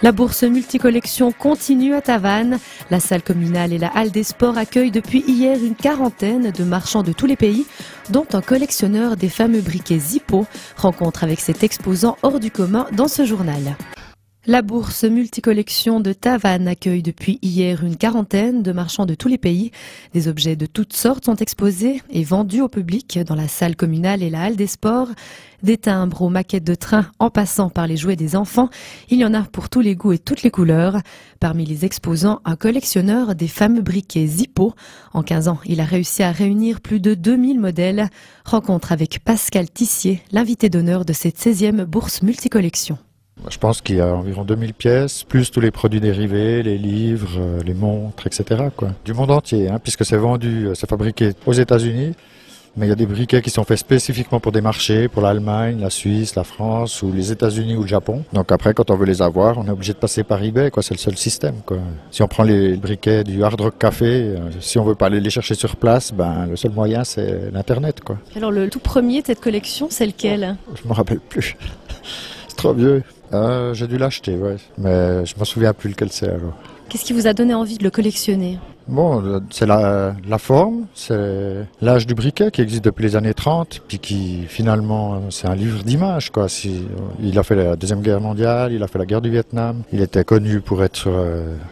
La bourse multicollection continue à Tavannes. La salle communale et la halle des sports accueillent depuis hier une quarantaine de marchands de tous les pays, dont un collectionneur des fameux briquets Zippo. Rencontre avec cet exposant hors du commun dans ce journal. La bourse multicollection de Tavannes accueille depuis hier une quarantaine de marchands de tous les pays. Des objets de toutes sortes sont exposés et vendus au public dans la salle communale et la halle des sports. Des timbres aux maquettes de trains en passant par les jouets des enfants, il y en a pour tous les goûts et toutes les couleurs. Parmi les exposants, un collectionneur des fameux briquets Zippo. En 15 ans, il a réussi à réunir plus de 2000 modèles. Rencontre avec Pascal Tissier, l'invité d'honneur de cette 16e bourse multicollection. Je pense qu'il y a environ 2000 pièces, plus tous les produits dérivés, les livres, les montres, etc. Du monde entier, puisque c'est vendu, c'est fabriqué aux États-Unis, mais il y a des briquets qui sont faits spécifiquement pour des marchés, pour l'Allemagne, la Suisse, la France, ou les États-Unis ou le Japon. Donc après, quand on veut les avoir, on est obligé de passer par eBay, c'est le seul système. Si on prend les briquets du Hard Rock Café, si on veut pas aller les chercher sur place, le seul moyen c'est l'Internet. Alors le tout premier de cette collection, c'est lequel? Je me rappelle plus. C'est trop vieux. J'ai dû l'acheter, ouais, mais je me souviens plus lequel c'est alors. Qu'est-ce qui vous a donné envie de le collectionner? Bon, c'est la forme, c'est l'âge du briquet qui existe depuis les années 30, puis qui finalement c'est un livre d'images il a fait la Deuxième Guerre mondiale, il a fait la guerre du Vietnam, il était connu pour être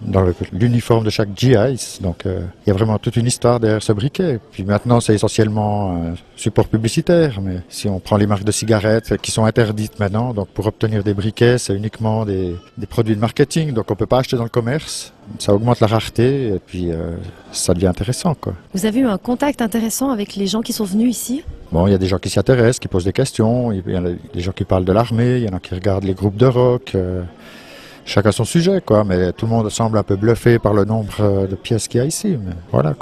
dans l'uniforme de chaque GI, donc il y a vraiment toute une histoire derrière ce briquet. Puis maintenant c'est essentiellement un support publicitaire, mais si on prend les marques de cigarettes qui sont interdites maintenant, donc pour obtenir des briquets c'est uniquement des produits de marketing, donc on peut pas acheter dans le commerce. Ça augmente la rareté et puis ça devient intéressant. Vous avez eu un contact intéressant avec les gens qui sont venus ici? Bon, il y a des gens qui s'y intéressent, qui posent des questions, il y en a des gens qui parlent de l'armée, il y en a qui regardent les groupes de rock, chacun son sujet, mais tout le monde semble un peu bluffé par le nombre de pièces qu'il y a ici, mais voilà.